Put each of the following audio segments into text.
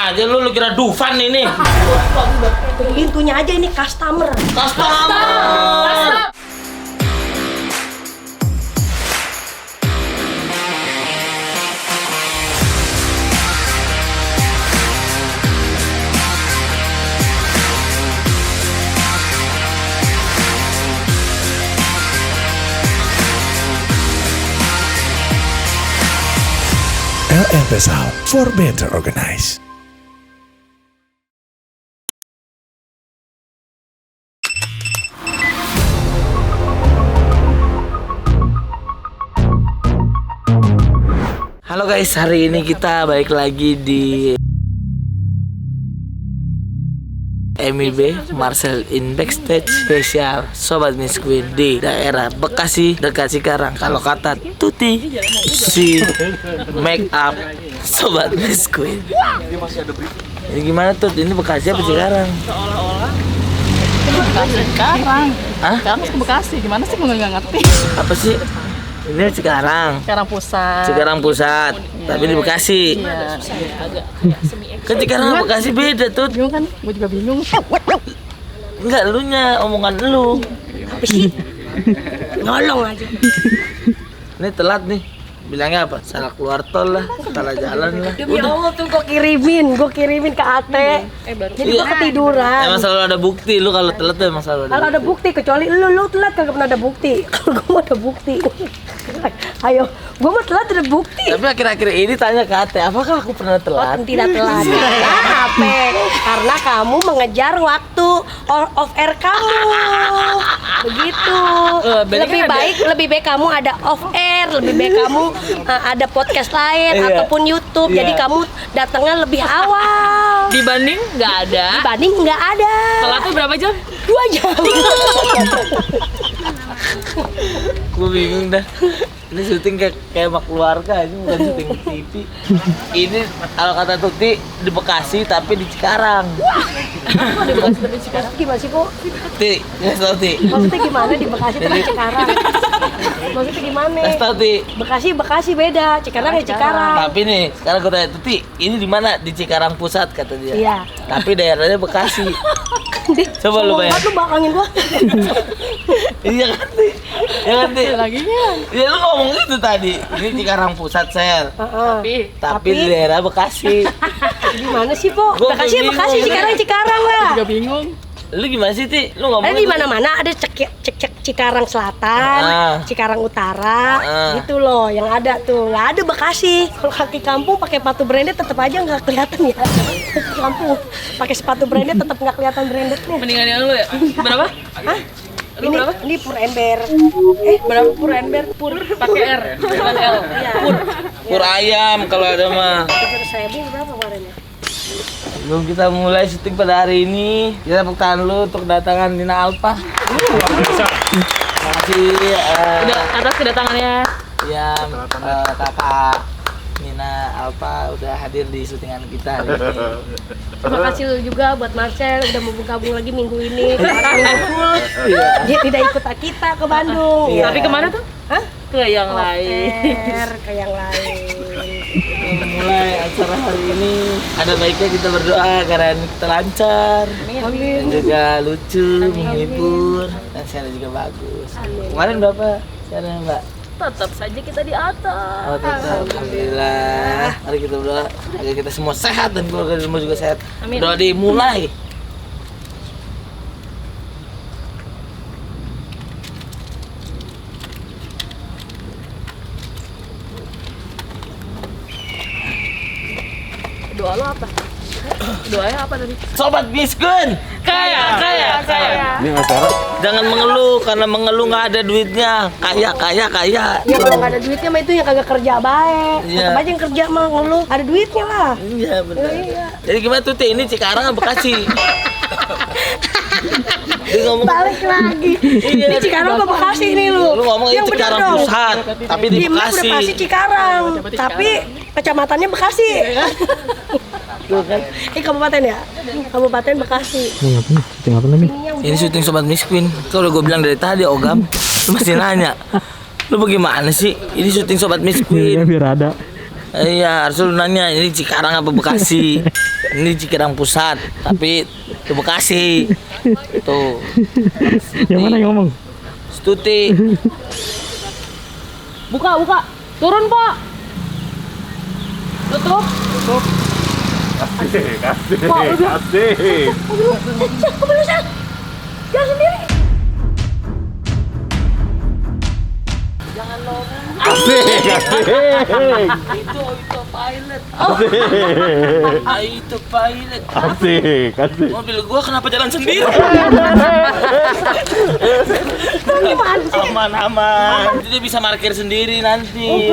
aja lu kira Dufan ini. Pintunya aja ini customer. LLP Sound for better organized. Halo guys, hari ini kita balik lagi di MIB Marcel in Backstage spesial Sobat Miss Queen di daerah Bekasi dekat Cikarang. Kalau kata Tuti si make up Sobat Miss Queen. Ini gimana tuh? Ini Bekasi apa Cikarang? Sekarang. Hah? Sekarang ke Bekasi. Gimana sih gue nggak ngerti. Apa sih? Ini Cikarang. Cikarang pusat. Cikarang pusat, tapi di Bekasi. Iya. Kan Cikarang sama Bekasi beda tuh. Bingung kan? Gue juga bingung. Enggak, elunya, omongan lu. Apa sih? Nolong aja. Ini telat nih. Bilangnya apa? Salah keluar tol lah, salah jalan lah. Demi Allah tuh gue kirimin ke Ate. Jadi gue ketiduran. Emang selalu ada bukti, lu kalau telat tuh emang selalu Kalau ada bukti, kecuali lu telat kagak pernah ada bukti. Kalau gue ada bukti. Ayo, gue mau telat ada bukti. Tapi akhir-akhir ini tanya ke Ate, apakah aku pernah telat? Tidak telat. Kenapa? Karena kamu mengejar waktu off air kamu. Begitu. Lebih baik kamu ada off air, lebih baik kamu ada podcast lain Iya. ataupun YouTube. Iya. Jadi kamu datangnya lebih awal. Dibanding nggak ada. Dibanding nggak ada. Telatnya berapa jam? 2 jam. Gue bingung dah. Ini syuting kayak sama keluarga, ini bukan syuting TV. Ini kalau kata Tuti di Bekasi tapi di Cikarang. Di Bekasi tapi Cikarang gimana sih kok? Ti, nggak tahu Ti. Maksudnya gimana di Bekasi tapi Jadi- Cikarang? Maksudnya gimana? Nggak tahu Ti. Bekasi beda, Cikarang ya Cikarang. Tapi nih, sekarang gue tanya Tuti, ini di mana? Di Cikarang Pusat kata dia. Iya. Tapi daerahnya Bekasi. Coba lu Sombong bayangin. banget lu bakangin gua. Iya kan Ti? Iya kan Ti? Lagi kan? Ya lu ngomong itu tadi. Ini Cikarang Pusat sel. Heeh. Tapi di daerah Bekasi. Gimana sih, Po? Gua Bekasi bingung. Bekasi, Cikarang lah. Juga bingung. Lu gimana sih Ti? Lu ngomong Ada itu. di mana-mana ada Cikarang Selatan, Cikarang Utara, gitu loh yang ada tuh. Nggak ada Bekasi. Kalau kaki kampung pakai sepatu branded tetap aja nggak kelihatan ya. Kaki kampung pakai sepatu branded tetap nggak kelihatan brandednya. Mendingan yang lu ya? Berapa? Hah? Lu berapa? Ini pur ember. Berapa pur ember? Pur pakai R, bukan L. Iya. Pur ayam kalau ada mah. 300.000 berapa kemarin ya? Sebelum kita mulai syuting pada hari ini, kita tepuk tangan lu untuk kedatangan Nina Alpa. Terima kasih Udah atas kedatangannya. ya kakak Nina Alpa udah hadir di syutingan kita hari ini. Terima kasih juga buat Marcel udah mau bergabung lagi minggu ini. Dia tidak ikut kita ke Bandung. Iya. Tapi kemana tuh? Hah? Ke yang lain. Ke yang lain. Mulai acara hari ini ada baiknya kita berdoa karena kita lancar dan juga lucu, menghibur dan share juga bagus. Kemarin berapa share Mbak? Tetap saja kita di atas. Oh tetap, alhamdulillah. Mari kita berdoa agar kita semua sehat dan keluarga semua juga sehat. Amin. Doa dimulai. Doa lo apa? Doanya apa tadi? Sobat miskin, Kaya. Ini acara jangan mengeluh karena mengeluh nggak ada duitnya. Kaya. Ya kalau nggak ada duitnya mah itu yang kagak kerja baik. Iya. Tetap aja yang kerja mah ngeluh. Ada duitnya lah. Iya benar. Iya. Jadi gimana tuh Teh? Ini Cikarang apa Bekasi? Dia ngomong Balik lagi. Iya. Ini Cikarang apa Bekasi nih lu? Lu ngomong ini Yang bener Cikarang dong. Pusat, tapi di Di mana Bekasi. Bekasi Cikarang, tapi kecamatannya Bekasi. Tuh kan. Kabupaten ya? Kabupaten Bekasi. Ini syuting Sobat Miskin. Kau udah gue bilang dari tadi Ogam. Lu masih nanya. Lu bagaimana sih? Ini syuting Sobat Miskin. biar ada. Iya, harus lu nanya ini Cikarang apa Bekasi. Ini Cikarang Pusat, tapi di Bekasi. Tuh. Yang mana yang ngomong? Stuti. Buka. Turun, Pak. Tutup. Asik. Kebelu Sel. Jalan sendiri. Itu pilot. Itu pilot. Asik. Mobil gua kenapa jalan sendiri? Aman. Jadi dia bisa parkir sendiri nanti.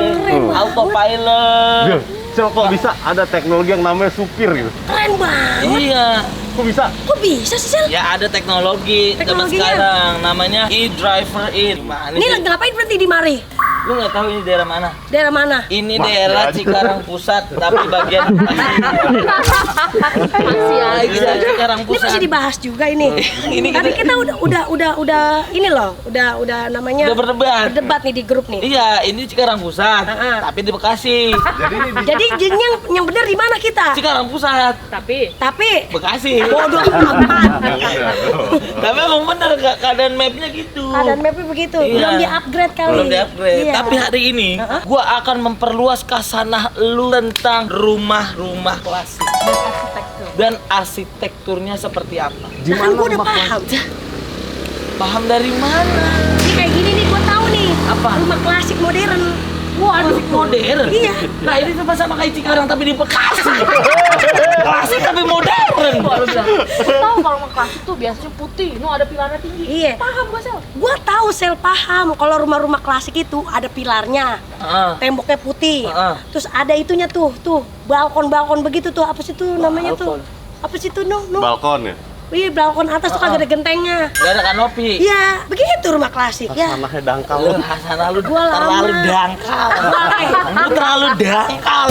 Autopilot. Cel, kok bisa ada teknologi yang namanya supir gitu? Keren banget. Iya. Kok bisa? Kok bisa sih Sel? Ya ada teknologi zaman Teknologinya? sekarang namanya e-driver in. Ini lagi ngapain berhenti di mari? Lu nggak tahu ini daerah mana? Daerah mana? Ini daerah Cikarang Pusat, tapi bagian Cikarang Ini Pusat. masih dibahas juga ini. Ini Tadi kita udah ini loh, udah namanya Udah berdebat. berdebat nih di grup nih. Iya, ini Cikarang Pusat, tapi di Bekasi. Jadi yang benar di mana kita? Cikarang Pusat, Tapi Bekasi. bodoh amat. Tapi emang bener keadaan mapnya gitu. Keadaan mapnya begitu. Iya. Belum di-upgrade kali. Belum di-upgrade. Iya. Tapi hari ini gua akan memperluas kasanah lu tentang rumah-rumah klasik dan arsitekturnya seperti apa. Kan gua udah paham. Paham dari mana? Ini kayak gini nih gua tahu nih. Apa? Rumah klasik modern. Klasik modern. Iya. Nah ini sama kayak Cikarang tapi di Bekasi. Klasik tapi modern. Tahu kalau rumah klasik tuh biasanya putih, ada pilarnya tinggi. Iya. Paham gak, Sel? Gua tahu Sel paham kalau rumah-rumah klasik itu ada pilarnya. Ah. Temboknya putih. Heeh. Terus ada itunya tuh balkon-balkon begitu tuh. Apa sih tuh namanya Balkon. tuh? Apa sih tuh, No? Balkon ya? Iya, balkon atas tuh kagak ada gentengnya. Gak ada kanopi. Iya, begitu rumah klasik ya. Anaknya dangkal. Lu Hasanah lu Gua lama. terlalu dangkal. Lu terlalu dangkal.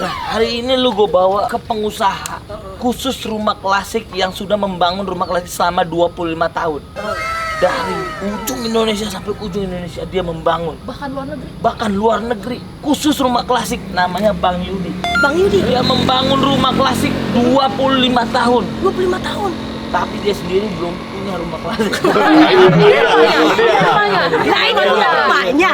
Nah, hari ini lu gue bawa ke pengusaha khusus rumah klasik yang sudah membangun rumah klasik selama 25 tahun. Dari ujung Indonesia sampai ujung Indonesia dia membangun. Bahkan luar negeri. Khusus rumah klasik namanya Bang Yudi. Bang Yudi, Dia membangun rumah klasik 25 tahun. 25 tahun. Tapi dia sendiri belum punya rumah klasik. Nah, ini rumahnya.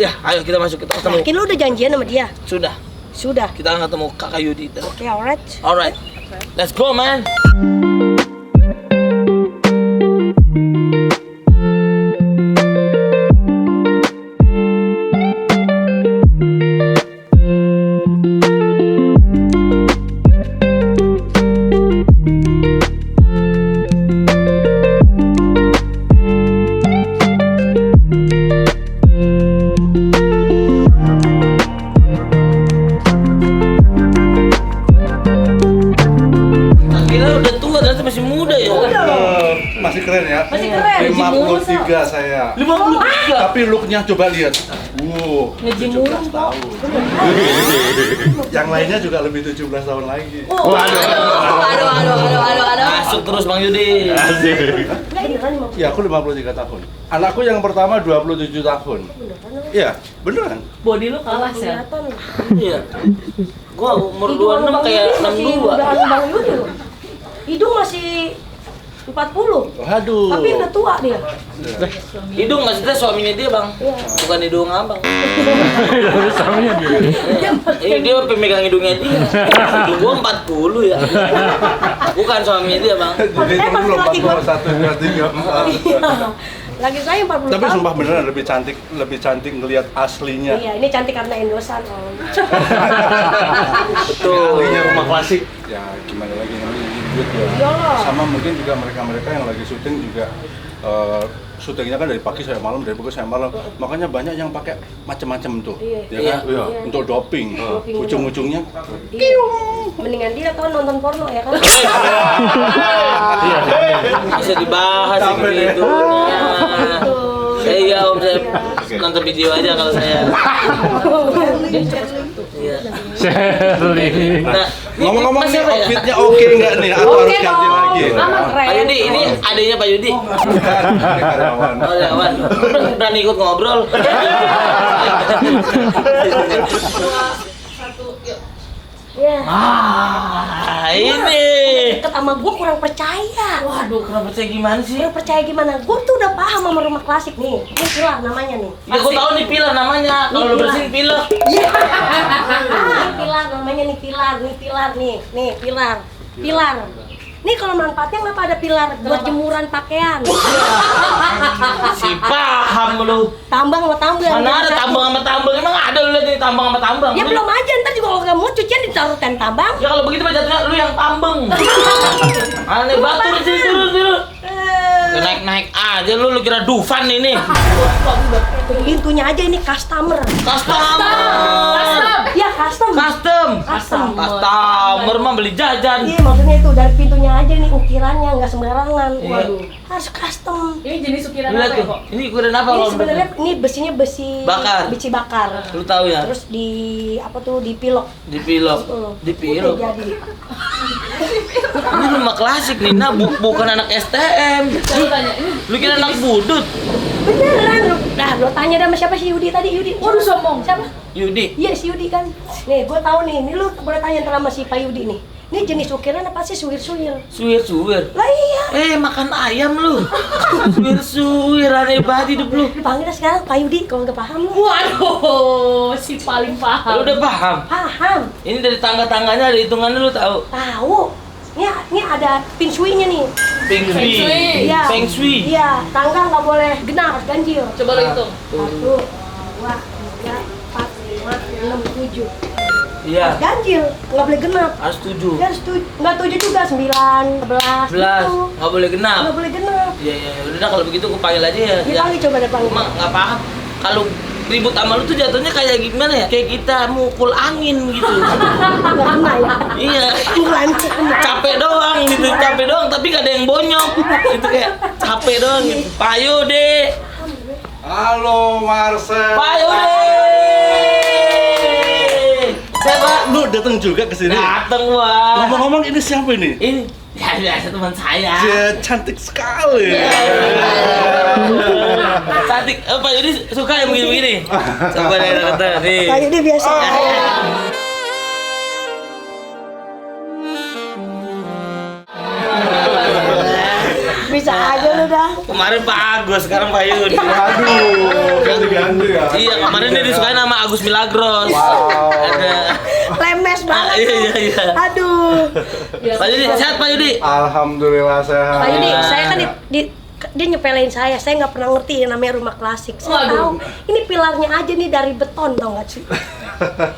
Ya, ayo kita masuk, kita ketemu. Yakin lu udah janjian sama dia? Sudah, Sudah. kita akan ketemu Kakak Yudi. Oke, alright. Alright, let's go man. Kira udah tua ternyata masih muda ya. Masih keren ya? Masih keren. 53 saya. 53. Tapi looknya coba lihat. Ngejemur. Yang lainnya juga lebih 17 tahun lagi. Masuk terus Bang Yudi. Ya, aku 53 tahun. Anakku yang pertama 27 tahun. Iya, beneran. Body lu kalah, Sel. Iya. Gua umur 26 kayak 62. Bang Yudi loh. Hidung masih 40. Waduh. Tapi udah tua dia. Hidung maksudnya suaminya dia Bang. Bukan hidung abang. Ini dia pemegang hidungnya dia. Hidung gua 40 ya. Bukan suaminya dia Bang. Jadi Maksudnya kamu belum laki gua. 41, 2, 3, 4. Lagi saya 40 Tapi tahun. sumpah beneran lebih cantik ngelihat aslinya. Iya, ini cantik karena endosan Om. Betul. Aslinya rumah klasik. Ya gimana lagi namanya duit ya. Iyalah. Sama mungkin juga mereka yang lagi syuting juga syutingnya kan dari pagi sampai malam, dari pagi sampai malam. Makanya banyak yang pakai macam-macam tuh. Ya kan? Iya. Untuk doping. Ujung-ujungnya Mendingan dia kan nonton porno ya kan? Bisa dibahas Capek deh. gitu. Iya Om, saya nonton video aja kalau saya. Iya. Sharing. Nah, ngomong-ngomong Mas nih siapa ya? outfitnya oke nggak nih? Atau harus ganti lagi? Aman Pak keren. Yudi, ini adanya Pak Yudi. Karyawan. Oh ya, Wan. Berani ikut ngobrol. Ya. Ini. Deket sama gue kurang percaya. Waduh, kenapa saya gimana sih? Kurang percaya gimana? Gue tuh udah paham sama rumah klasik nih. Ini pilar namanya nih. Ya gue tahu nih pilar namanya. Kalau Ini lu pilar. bersihin pilar. Iya. Ini pilar namanya nih pilar. Nih pilar. Pilar. Nih kalau manfaatnya kenapa ada pilar? Buat jemuran pakaian. Si paham lu. Tambang sama tambang. Mana ada jadi satu. tambang sama tambang? Emang ada lu lihat nih tambang sama tambang? Ya Lu- belum aja, ntar juga kalau nggak mau cucian ditaruh tent tambang. Ya kalau begitu mah jatuhnya lu yang tambeng. Aneh batu di sini turun. Naik aja lu kira Dufan ini. Pintunya aja ini customer. Customer. Ya custom. Customer mah beli jajan. Iya maksudnya itu dari pintunya aja nih ukirannya nggak sembarangan. Iya. Waduh, harus custom. Ini jenis ukiran Lihat apa ya, tuh. kok? Ini ukuran apa Ini kalau sebenarnya ini besinya besi Bakar. besi bakar. lu tahu ya? Terus di apa tuh di pilok. Dipilok. Tuh. Dipilok. Udah jadi. Ini rumah klasik nih, nah bukan anak STM. Coba tanya, ini Lu kira anak budut? Beneran lu. Nah, lo tanya sama siapa si Yudi tadi? Yudi. Waduh, sombong. Siapa? Yudi. Iya si Yudi kan. Nih, gue tahu nih. Ini lu boleh tanya ntar sama si Pak Yudi nih. Ini jenis ukiran apa sih suwir-suwir? Suwir. Lah iya. Makan ayam lu. Suwir aneh banget hidup lu. Dipanggil sekarang Pak Yudi kalau nggak paham lu. Waduh, si paling Lu paham. udah paham? Paham. Ini dari tangga-tangganya ada hitungannya lu tahu. Tahu. Ini ada feng shui-nya nih. Feng Shui. Shui. Iya. Feng Shui. Iya, tangga nggak boleh genap, harus ganjil. Coba lo hitung. 1, 2, 3, 4, 5, 6, 7. Iya. Ganjil, nggak boleh genap. Harus 7. Ya harus nggak 7 juga, 9, 11. 11. Gitu. Nggak boleh genap. Nggak boleh genap. Iya. Udah dah, kalau begitu aku panggil aja ya. Dipanggil coba deh panggil. Emang nggak paham. Kalau ribut sama lu tuh jatuhnya kayak gimana ya? Kayak kita mukul angin gitu. Nggak kena ya. Iya. Lancet. Capek doang gitu, capek doang tapi gak ada yang bonyok. Itu kayak capek doang gitu. Payo deh. Halo Marcel. Payo deh. Siapa? Lu datang juga ke sini. Dateng wah. Ngomong-ngomong ini siapa ini? Ini ya biasa teman saya. Dia cantik sekali. Cantik. Pak Yudi suka yang begini-begini. Coba deh kata nih. Pak Yudi biasa. Bisa aja lu dah. Kemarin Pak Agus, sekarang Pak Yudi. Aduh, ganti-ganti ya. Iya, kemarin dia disukain sama Agus Milagros. Wow. Ada. Lemes banget. Iya. Aduh. Pak Yudi, sehat Pak Yudi? Alhamdulillah sehat. Pak Yudi, Ah. saya kan dia nyepelein saya nggak pernah ngerti yang namanya rumah klasik. Saya Waduh. tahu, ini pilarnya aja nih dari beton, tau nggak sih?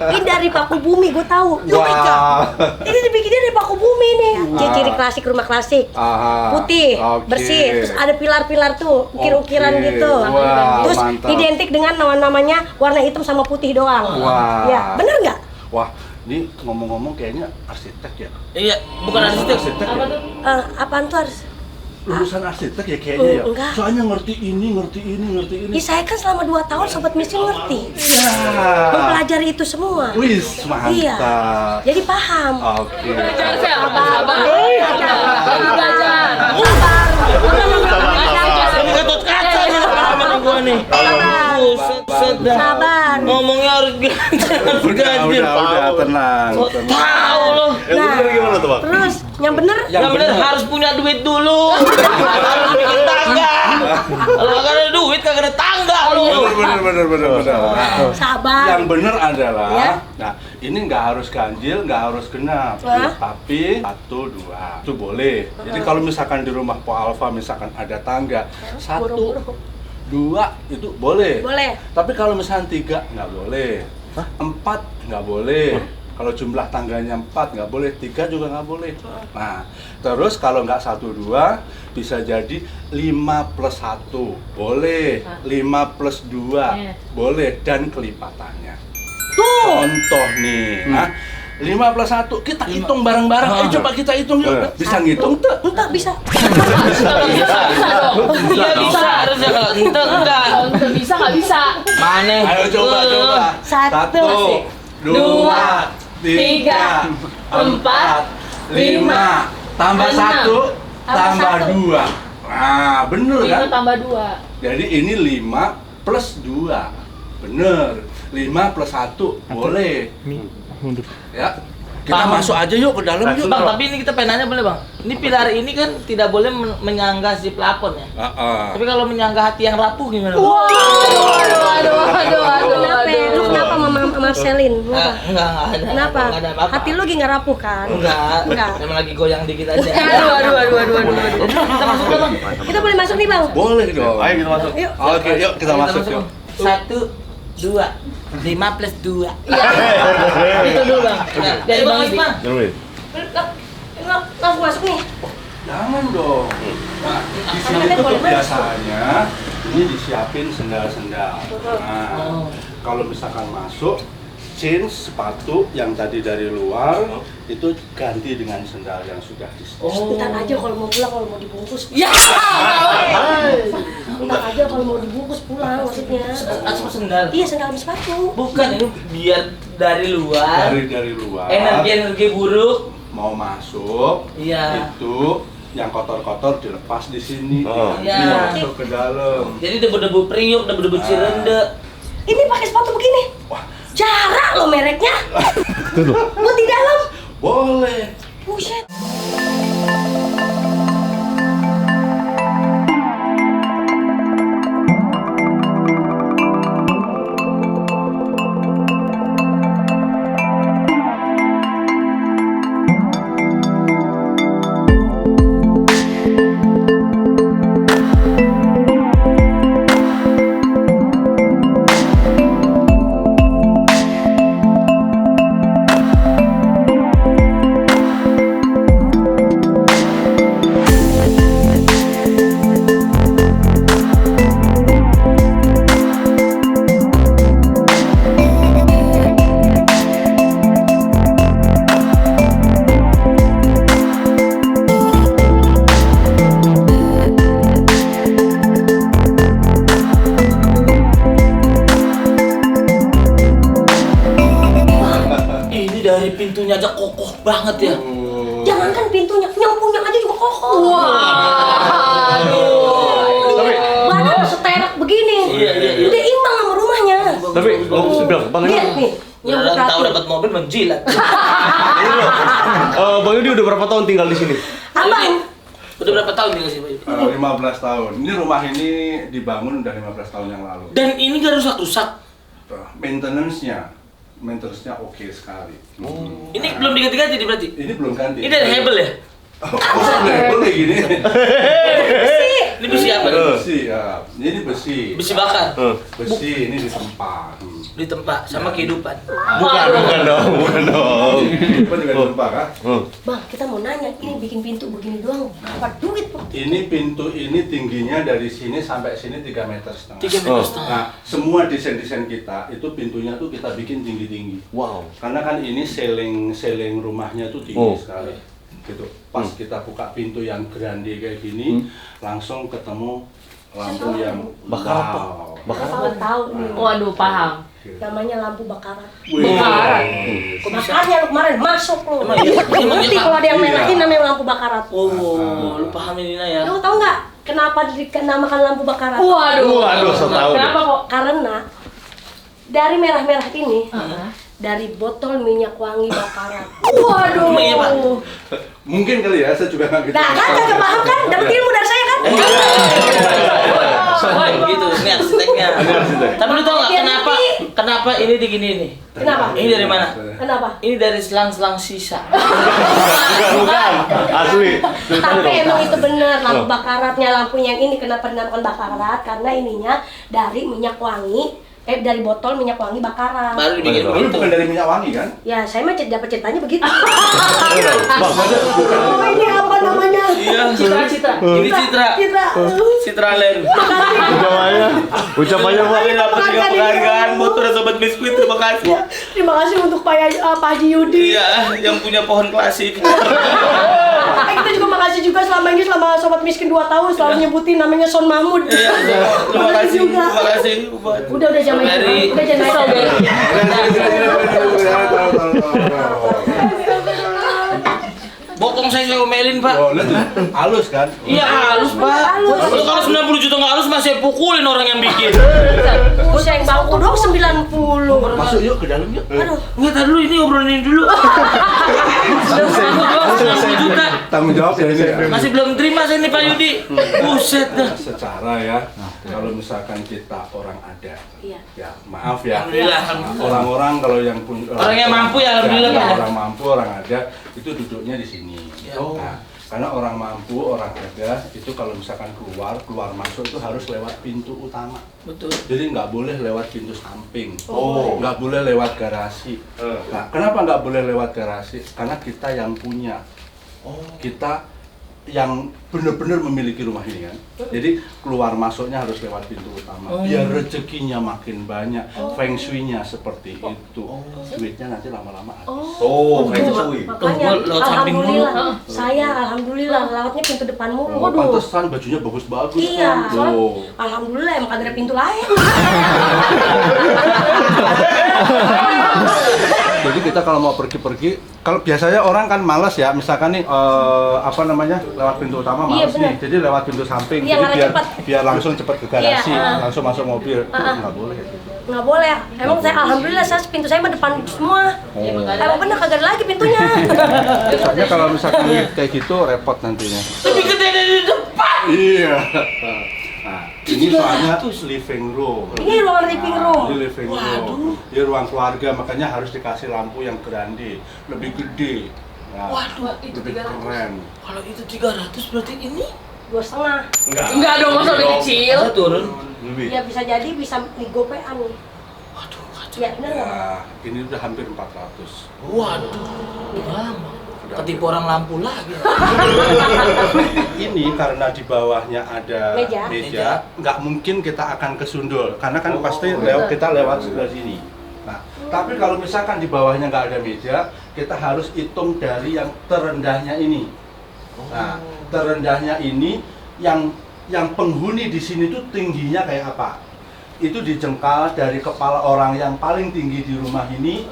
Ini dari paku bumi, gue tahu. Lu Wow. pegang. Ini dibikinnya dari paku bumi nih. Ciri klasik rumah klasik. Aha. Putih, Oke. bersih, terus ada pilar-pilar tuh, ukir-ukiran Oke. gitu. Wah, Terus mantap. identik dengan namanya warna hitam sama putih doang. Wah. Ya, bener nggak? Wah, ini ngomong-ngomong kayaknya arsitek ya. Iya, bukan arsitek. Apa tuh? Apaan tuh harus? Lulusan arsitek ya kayaknya ya. Enggak. Soalnya ngerti ini. Ya, saya kan selama 2 tahun sobat miskin ngerti. Ya. Mempelajari itu semua. Wis, mantap. Iya. Jadi paham. Oke. Sabar. Lagi belajar. Ini Gatot kaca nih pengalaman gua nih. Buset, sedap. Sabar. Ngomongnya harus ganjil. Udah, tenang. Kok tahu lo? Nah, gimana tuh, Pak? terus yang bener Yang bener harus punya duit dulu. Harus bikin tangga. Kalau kagak ada duit kagak ada tangga lo. Bener. Nah, sabar. yang bener adalah, Ya. nah ini nggak harus ganjil, nggak harus genap, Hah? tapi 1, 2 itu boleh. Jadi kalau misalkan di rumah Po Alfa misalkan ada tangga, 1, 2 itu boleh. Boleh. Tapi kalau misalkan 3 nggak boleh, 4 nggak boleh. Kalau jumlah tangganya 4 nggak boleh, 3 juga nggak boleh. Nah, terus kalau nggak 1, 2 bisa jadi 5 plus 1 boleh, 5 plus 2 Iya. boleh, dan kelipatannya. Tuh. Contoh nih, 5 plus 1 kita hitung bareng-bareng. Ayo coba kita hitung yuk. Bisa ngitung tuh? Entah bisa. Bisa dong. Iya bisa harusnya kalau kita enggak. Kalau nggak bisa, nggak bisa. Mana? Ayo coba. 1, 2, 3, 4, 5, tambah 1, tambah 2. Nah, bener kan? 5 tambah 2. Jadi ini 5 plus 2. Bener. 5 plus 1 boleh. Mundur. Ya. Kita masuk aja yuk ke dalam yuk. Bang, tapi ini kita pengen nanya boleh bang? Ini pilar ini kan tidak boleh menyangga si plafon ya. Tapi kalau menyangga hati yang rapuh gimana? Bang? Kenapa? Lu kenapa Mama Marcelin? Enggak ada. Kenapa? Enggak ada apa-apa. Hati lu lagi nggak rapuh kan? Enggak. Memang lagi goyang dikit aja. Aduh. Kita masuk dulu bang. Kita boleh masuk nih bang? Boleh dong. Ayo kita masuk. Yuk. Oke, yuk kita masuk yuk. 1, 2, 5 plus 2. Itu dulu bang. Dari bang Isma. Langsung masuk nih. Jangan dong. Nah, di sini tuh biasanya ini disiapin sendal-sendal. Nah, kalau misalkan masuk, jeans, sepatu yang tadi dari luar itu ganti dengan sendal yang sudah disediakan. Bentar aja kalau mau pulang, kalau mau dibungkus. Ya. Bentar aja kalau mau dibungkus pulang maksudnya. Langsung sendal. Iya, sendal sama sepatu. Bukan ini biar dari luar. Dari luar. Energi buruk. Mau masuk, Iya. itu yang kotor-kotor dilepas di sini. Iya. Ini masuk ke dalam. Jadi debu-debu priuk, debu-debu cirende. Ini pakai sepatu begini. Wah. Jarak lo mereknya. Buat di dalam. Boleh. Buset. Ini dari pintunya aja kokoh banget ya. Jangankan pintunya, nyampunya aja juga kokoh. Badan seterak begini. Iya. Udah imbang sama rumahnya. Tapi Bang Lihat nih. Nyambut Beneran tahu rapi. dapat mobil menjilat. Bang Yudi udah berapa tahun tinggal di sini? Abang, Udah berapa tahun tinggal sih Pak Yudi? 15 tahun. Ini rumah ini dibangun udah 15 tahun yang lalu. Dan ini gak rusak-rusak. Maintenance-nya oke sekali. Ini belum diganti-ganti nih berarti? Ini belum ganti. Ini dari Hebel ya? Masa label kayak gini? Ini besi apa nih? Besi, ya. Ini besi. Besi bakar? Besi, ini ditempa. Di tempat sama kehidupan. Bukan dong. Apa juga ditempa kan? Bang, kita mau nanya, ini bikin pintu begini doang, berapa duit, Bang? Ini pintu ini tingginya dari sini sampai sini 3,5 meter. 3,5 meter. Nah, semua desain-desain kita itu pintunya tuh kita bikin tinggi-tinggi. Wow. Karena kan ini ceiling rumahnya tuh tinggi sekali. Gitu. Pas kita buka pintu yang grande kayak gini, langsung ketemu lampu yang Bakar apa? Bakar tahu nih. Waduh, paham. Namanya lampu bakaran. Bakaran. Makanya lu kemarin masuk lu. Emang iya? Ngerti kalau ada yang merahin namanya lampu bakaran. Oh, lu paham ini ya? Lu tahu nggak kenapa dinamakan lampu bakaran? Waduh. so tahu. Kenapa kok? Karena dari merah-merah ini dari botol minyak wangi bakaran. Waduh. Emang iya, Pak? Mungkin kali ya, saya juga nggak gitu. Nah kan kagak paham kan? Dapat ilmu dari saya kan? Gitu, ini arsiteknya. Tapi lu tau nggak kenapa ini digini nih? Kenapa? Ini dari mana? Kenapa? Ini dari selang-selang sisa. Bukan. Asli. Tapi emang itu benar lampu bakaratnya, lampunya yang ini kenapa dinamakan bakarat? Karena ininya dari minyak wangi, dari botol minyak wangi bakaran. Baru dibikin Ini begitu. bukan dari minyak wangi kan? Ya saya mah dapat ceritanya begitu. Bang, Oh ini apa namanya? Iya. Citra. Ini Citra. Citra Len. ucapannya Pak. Ini dapat juga penghargaan motor Sobat Biskuit. Terima kasih. Ya, terima kasih untuk Pak Haji Yudi. Iya, yang punya pohon klasik. Kita juga makasih juga selama ini, selama Sobat Miskin 2 tahun selalu nyebutin namanya Son Mahmud. Iya, terima kasih. juga. Terima kasih. Udah jam Strawberry. udah jam Bokong saya juga saya omelin, Pak. Oh, lihat tuh, halus kan? Iya halus, Pak. Halus. Lu kalau 90 juta nggak halus masih pukulin orang yang bikin. Pusing bangku dong 90. Masuk yuk ke dalam yuk. Aduh. Nggak, tar dulu ini obrolin dulu. 90 juta. Tanggung jawab ya ini ya. Masih belum terima saya nih Pak Yudi. Buset dah. Secara ya, kalau misalkan kita orang ada, Iya. ya maaf ya. Alhamdulillah. Orang-orang kalau yang Orang yang mampu ya, alhamdulillah, Pak, ya. Orang mampu, orang ada, itu duduknya di sini. Nah, karena orang mampu, orang ada, itu kalau misalkan keluar masuk itu harus lewat pintu utama. Betul. Jadi nggak boleh lewat pintu samping. Nggak boleh lewat garasi. Nah, kenapa nggak boleh lewat garasi? Karena kita yang punya. Kita yang benar-benar memiliki rumah ini kan. Jadi keluar masuknya harus lewat pintu utama. Biar rezekinya makin banyak. Feng shui-nya seperti itu. Duitnya nanti lama-lama habis. feng shui. Makanya Lewat samping mulu. alhamdulillah lewatnya pintu depan mulu. Oh, pantesan bajunya bagus-bagus Iya, kan. soalnya alhamdulillah emang kagak ada pintu lain. Jadi kita kalau mau pergi-pergi, kalau biasanya orang kan malas ya, misalkan nih lewat pintu utama Iya, malas bener. nih, jadi lewat pintu samping, Iya, jadi karena biar cepet. biar langsung cepet ke garasi, Iya, langsung masuk mobil, itu nggak boleh. Nggak boleh. Emang saya alhamdulillah pintu saya mah depan semua. Emang bener kagak ada lagi pintunya. Biasanya kalau misalkan kayak gitu repot nantinya. Lebih gede dari depan. Iya. Nah, ini soalnya living room. Ini ruangan living room. Ini living room. Ini ruang keluarga, makanya harus dikasih lampu yang grande, lebih gede. Nah, Waduh, itu lebih 300. keren. Kalau itu 300 berarti ini 2,5. Enggak dong, masa lebih kecil. saya turun. Lebih. Ya bisa jadi bisa digopean nih. Waduh, kacau. Ya bener nggak? Ya, ini udah hampir 400. Waduh, lama. Ketipu orang lampu lagi. Ini karena di bawahnya ada Meja. nggak mungkin kita akan kesundul, karena kan pasti kita lewat sebelah sini. Nah, tapi kalau misalkan di bawahnya nggak ada meja, kita harus hitung dari yang terendahnya ini. Nah, terendahnya ini yang penghuni di sini tuh tingginya kayak apa? Itu dijengkal dari kepala orang yang paling tinggi di rumah ini,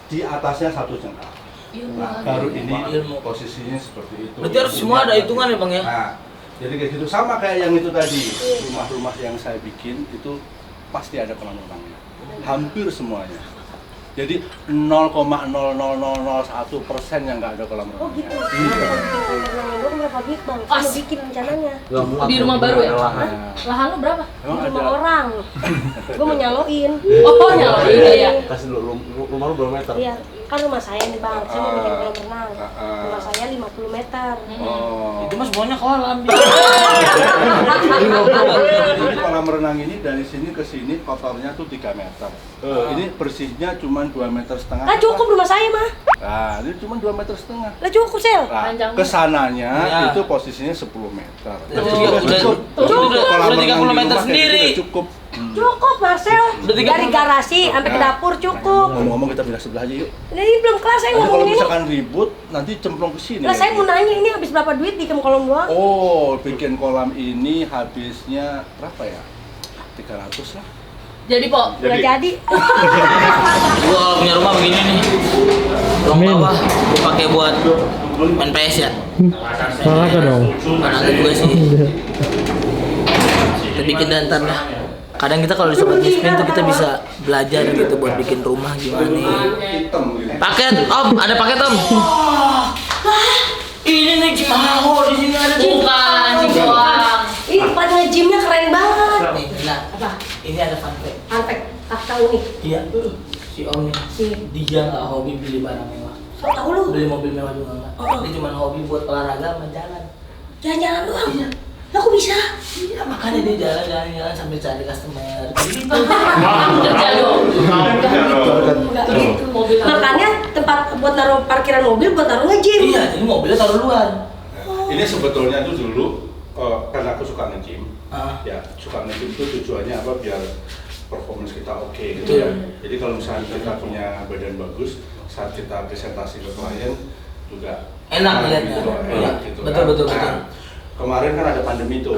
di atasnya 1 jengkal. Nah, baru ini Ilmu. posisinya seperti itu. Berarti harus semua ada hitungan ya Bang ya? Nah, jadi kayak gitu sama kayak yang itu tadi. Rumah-rumah yang saya bikin itu pasti ada kolam renangnya. Hampir semuanya. Jadi 0,00001% yang nggak ada kolam renang. Oh gitu. Iya. Gue berapa duit bang? Saya mau bikin rencananya. Di rumah baru ya? Nah, Lahan lu berapa? emang Di rumah ada. orang. Gue mau nyaloin. Oh, nyaloin ya. Kasih rumah lu berapa meter? Iya, kan rumah saya nih bang. Saya mau bikin kolam renang. Rumah saya 50 meter. Oh. Itu mah semuanya kolam. Jadi kolam renang ini dari sini ke sini kotornya tuh 3 meter. Ini bersihnya cuma 2,5 meter. Lah cukup rumah saya mah. Nah, ini cuma 2,5 meter. Lah cukup sel. Nah, Panjangnya. kesananya Ya. itu posisinya 10 meter. Udah- Udah udah- cukup. udah Kolam 30 renang di meter rumah kayak sendiri. gitu udah cukup. Cukup Marcel. Udah 30. Dari garasi sampai ke dapur cukup. Ngomong-ngomong kita pindah sebelah aja yuk. Ini belum kelar saya Nanti kalau ngomongin ini. misalkan ribut, nanti cemplung ke sini. Lah saya mau nanya ini habis berapa duit bikin kolam doang? Oh, bikin kolam ini habisnya berapa ya? 300 lah. Jadi, Po, Udah jadi. Gua kalau punya rumah begini nih. Ruang Amin. bawah gua pakai buat main PS ya. Salah kan dong. Anaknya juga sih. Kita bikin dan ntar lah. Kadang kita kalau di Sobat Miskin tuh kita bisa belajar gitu buat bikin rumah gimana. Hitam gitu. Paket, Om, ada paket Om. Ini nih Cimaho, di sini ada bukan anjing doang. Ini tempatnya gymnya keren banget. Nih, nah, Apa? ini ada fun fact. Antek, tak tahu nih. Iya, si Om nih, dia nggak hobi beli barang mewah. So tahu lu. Beli mobil mewah juga nggak. Dia cuma hobi buat olahraga sama jalan. Jalan-jalan doang. Lah kok bisa? Iya, makanya dia jalan-jalan sambil cari customer. Gitu. Kerja dong. Enggak gitu. Mobil Makanya tempat buat naruh parkiran mobil buat naruh nge-gym. Iya, jadi mobilnya taruh luar. Ini sebetulnya tuh dulu karena aku suka nge-gym. Ah. Ya, suka nge-gym itu tujuannya apa? Biar performance kita oke gitu ya. Jadi kalau misalnya kita punya badan bagus, saat kita presentasi ke klien juga Enak lihatnya. gitu, enak gitu. Betul, betul, betul. Nah, kemarin kan ada pandemi tuh,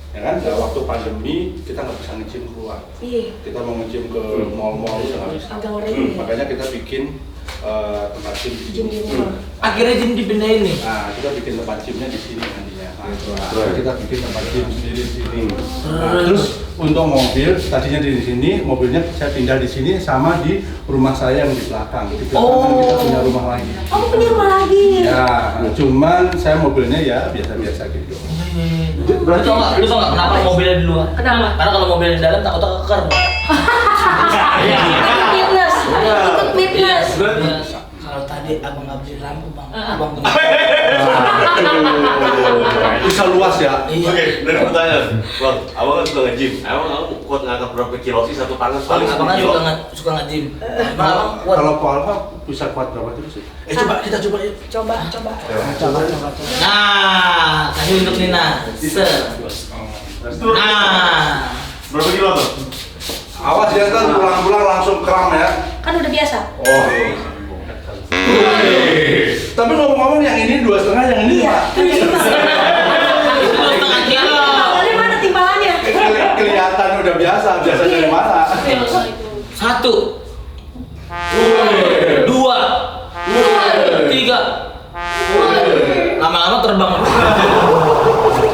ya kan? Nah, waktu pandemi kita nggak bisa nge-gym keluar. Iya. Kita mau nge-gym ke mall-mall udah nggak bisa. Agak ngeri. Makanya kita bikin tempat gym di Gym sini. di rumah. Akhirnya gym dipindahin nih. Nah, kita bikin tempat gymnya di sini nantinya. Nah, kita bikin tempat gym sendiri di sini. Nah, terus untuk mobil, tadinya di sini, mobilnya saya pindah di sini sama di rumah saya yang di belakang. Di belakang kita punya rumah lagi. Oh, punya rumah lagi. Ya, cuman saya mobilnya ya biasa-biasa gitu. Lu tau nggak kenapa mobilnya di luar? Kenapa? Karena kalau mobilnya di dalam takutnya keker. Ikut fitness. Ikut fitness. Kalau tadi abang nggak beli lampu bang, abang punya. Bisa luas ya. Iya. Oke, dari pertanyaan. Bang, abang kan suka nge-gym. Abang kuat ngangkat berapa kilo sih satu tangan paling Abang kan 10 kilo? suka nge-gym. Emang abang kuat. Kalau Ko Alfa bisa kuat berapa terus sih? Coba kita coba yuk. Coba. Nah, kasih untuk Nina. Nah, Berapa kilo tuh? Awas ya kan pulang-pulang langsung kram ya. Kan udah biasa. Oh. Tapi ngomong-ngomong yang ini 2,5, yang ini Iya. itu 2,5 kilo. Timbalannya mana timbalannya? kelihatan udah biasa dari mana? 1, 2, 3. Lama-lama terbang.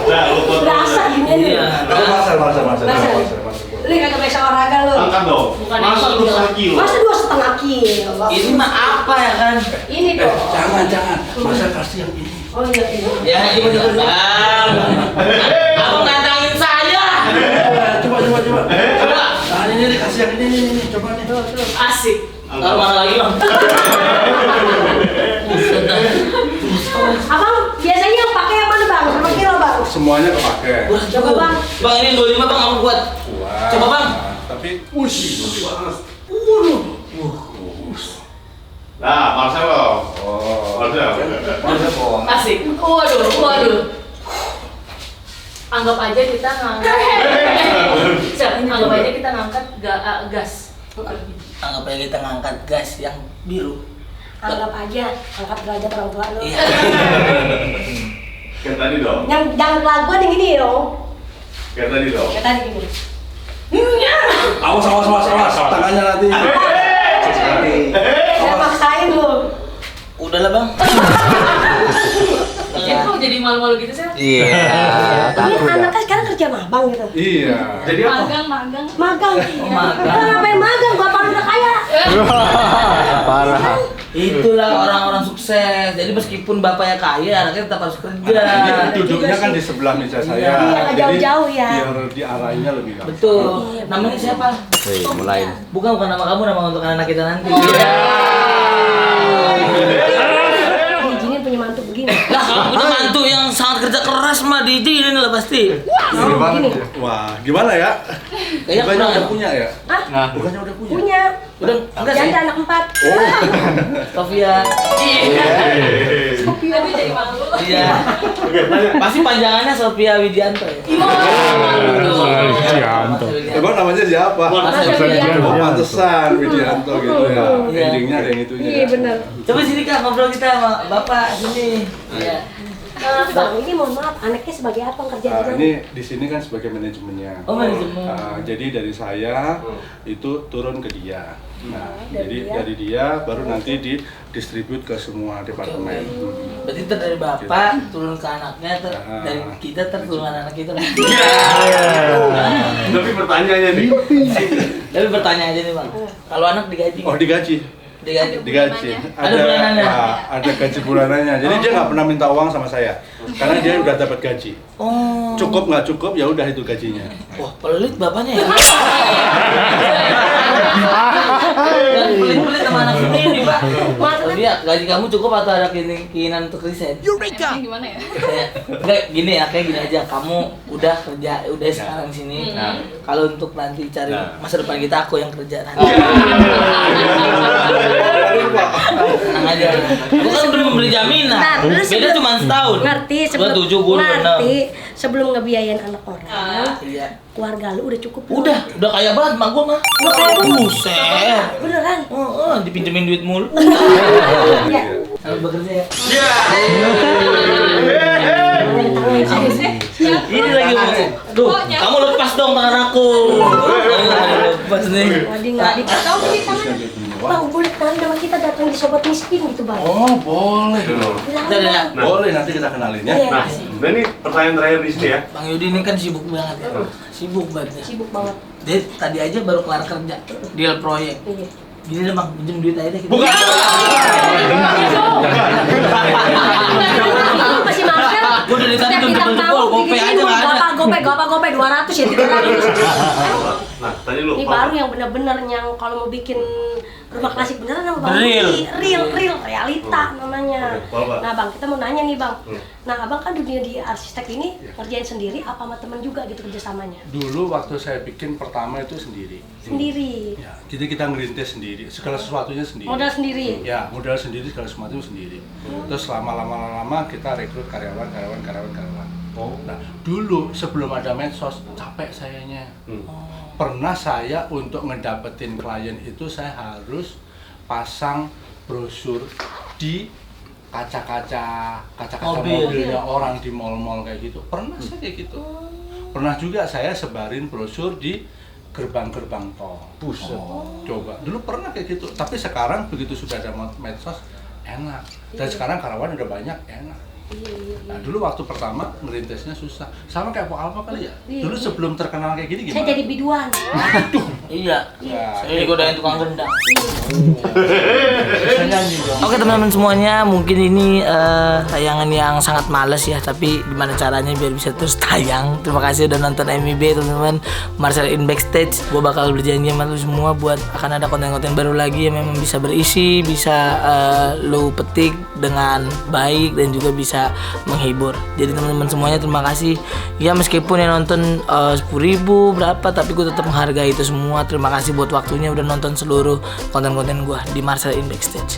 Nah, lu kuat. Berasa gini. Iya. Masa. Lu kagak biasa olahraga lu. Angkat dong. Masa lu 1 kilo? Masa 2,5 kilo? Ini mah apa ya kan? Ini dong. Jangan. Masa kasih yang ini. Oh iya. Ya ini terbang. Abang ngantangin saya. Coba. Coba. Nah, ini kasih yang ini, coba nih. Asik. Taruh mana lagi bang? Abang biasanya yang pakai apa nih bang? Berapa kilo bang? Semuanya kepake. Coba bang. Bang ini 25 bang, aku kuat. Coba bang. Tapi Nah, Marcelo. Marcelo. Asik. Waduh. Anggap aja kita ngangkat. Anggap aja kita ngangkat gas. Anggap aja kita ngangkat gas yang biru. Anggap aja angkat derajat orang tua lu. Iya. Kayak tadi dong. Yang jangan kelakuan yang gini dong. Kayak tadi dong. Kayak tadi gini. awas. Tangannya nanti. Saya maksain lu. Udahlah bang. Kok jadi malu-malu gitu sih? Iya. Ini anaknya sekarang kerja mabang gitu. Iya. Jadi apa? Magang. Magang. Magang. Lu ngapain magang? Bapak lu udah kaya. Parah. Itulah orang-orang sukses. Jadi meskipun bapaknya kaya, anaknya tetap harus kerja. Ini duduknya kan di sebelah meja saya. Iya, nggak jauh-jauh ya. Biar diarahinnya lebih gampang. Betul. Namanya siapa? Mulai. Bukan nama kamu, nama untuk anak kita nanti. Diizinin punya mantu begini. Lah, kalau punya mantu yang sangat kerja keras mah diizinin lah pasti. Begini. Wah, gimana ya? Kayaknya Bukannya kurang. udah punya ya? Hah? Bukannya udah punya? Punya. Udah enggak sih? Janda anak 4. Sofia. Tapi jadi malu. Iya. Pasti panjangannya Sofia Widianto ya. Widianto. Emang namanya siapa? Masa Oh, Widianto. pantesan Widianto gitu ya. Iya. Endingnya ada yang itunya. Iya benar. Coba sini Kak, ngobrol kita sama Bapak sini. Iya. Bang, ini mohon maaf, anaknya sebagai apa kerja di sana? Ini di sini kan sebagai manajemennya. Oh, manajemen. Jadi dari saya itu turun ke dia. Nah, Dari dia. dari dia baru nanti didistribut ke semua departemen. Berarti dari Bapak turun ke anaknya, Ah. dari kita turun ke anak kita. Tapi pertanyaannya nih. Tapi bertanya aja nih Bang, kalau anak digaji? Oh, digaji. Digaji. Digaji. Ada bulanannya? Ada gaji bulanannya. Jadi dia nggak pernah minta uang sama saya. Karena dia udah dapat gaji. Oh. Cukup nggak cukup ya udah itu gajinya. Wah, pelit bapaknya ya. Dan pelit-pelit sama anak sendiri, Pak. Lihat, gaji kamu cukup atau ada keinginan untuk resign? Gimana ya? Enggak, gini ya, kayak gini aja. Kamu udah kerja, udah sekarang di sini. Kalau untuk nanti cari masa depan kita, aku yang kerja nanti. Tenang aja. Aku kan belum memberi jaminan. Bentar, lu Beda sebelum- cuma setahun. Ngerti Gua 7, gua 6. ngerti sebelum ngebiayain anak orang, Iya. keluarga lu udah cukup belum? Udah kaya banget mak gua mah. Udah kaya banget? Buset. Beneran? Oh, dipinjemin duit mulu. Iya. Selamat bekerja ya. Iya. Ini lagi mau. Duh, kamu lepas dong tangan aku. Lepas nih. Ngadi-ngadi. Tahu sih tangan. Bang, boleh kenalin nama kita datang di Sobat Miskin gitu bang. Oh, boleh dong. Bilang Udah, bang. Boleh, nanti kita kenalin ya. Iya. Nah, ini pertanyaan terakhir di sini ya. Bang Yudi ini kan sibuk banget ya. Sibuk banget ya. Sibuk banget. Dia tadi aja baru kelar kerja, deal proyek. Iya. Gini deh bang, pinjem duit aja deh kita. Bukan. Masih Marcel. Gua dari tadi setiap tuh bintang jempol, tamu gopay diginiin, aja nggak ada. Gopay 200 ya 300. Nah, tanya lu. Ini baru yang bener-bener yang kalau mau bikin rumah klasik beneran sama Bang Real. Yudi. Real, realita namanya. Oke, Pak. Nah bang, kita mau nanya nih bang. Nah abang kan dunia di arsitek ini ngerjain sendiri apa sama temen juga gitu kerjasamanya? Dulu waktu saya bikin pertama itu sendiri. Sendiri. Ya, jadi kita ngerintis sendiri, segala sesuatunya sendiri. Modal sendiri. Ya, modal sendiri, segala sesuatunya sendiri. Terus lama-lama kita rekrut karyawan. Oh. Nah, dulu sebelum ada medsos, capek sayanya. Pernah saya untuk ngedapetin klien itu saya harus pasang brosur di kaca-kaca Mobil. mobilnya orang di mall-mall kayak gitu. Pernah saya kayak gitu. Pernah juga saya sebarin brosur di gerbang-gerbang tol. Buset. Coba. Dulu pernah kayak gitu. Tapi sekarang begitu sudah ada medsos enak. Dan sekarang karyawan udah banyak, enak. Nah, dulu waktu pertama ngerintisnya susah. Sama kayak Pak Alfa kali ya. Iya. Dulu sebelum terkenal kayak gini Saya gimana? jadi biduan. Iya. Ya, Saya digodain tukang gendang. bisa nyanyi dong. Oke teman-teman semuanya, mungkin ini tayangan yang sangat males ya, tapi gimana caranya biar bisa terus tayang. Terima kasih udah nonton MIB teman-teman. Marcel in Backstage. Gue bakal berjanji sama lu semua buat akan ada konten-konten baru lagi yang memang bisa berisi, bisa lu petik dengan baik dan juga bisa menghibur. Jadi teman-teman semuanya terima kasih. Ya meskipun yang nonton 10.000 berapa, tapi gue tetap menghargai itu semua. Terima kasih buat waktunya udah nonton seluruh konten-konten gue di Marcel in Backstage.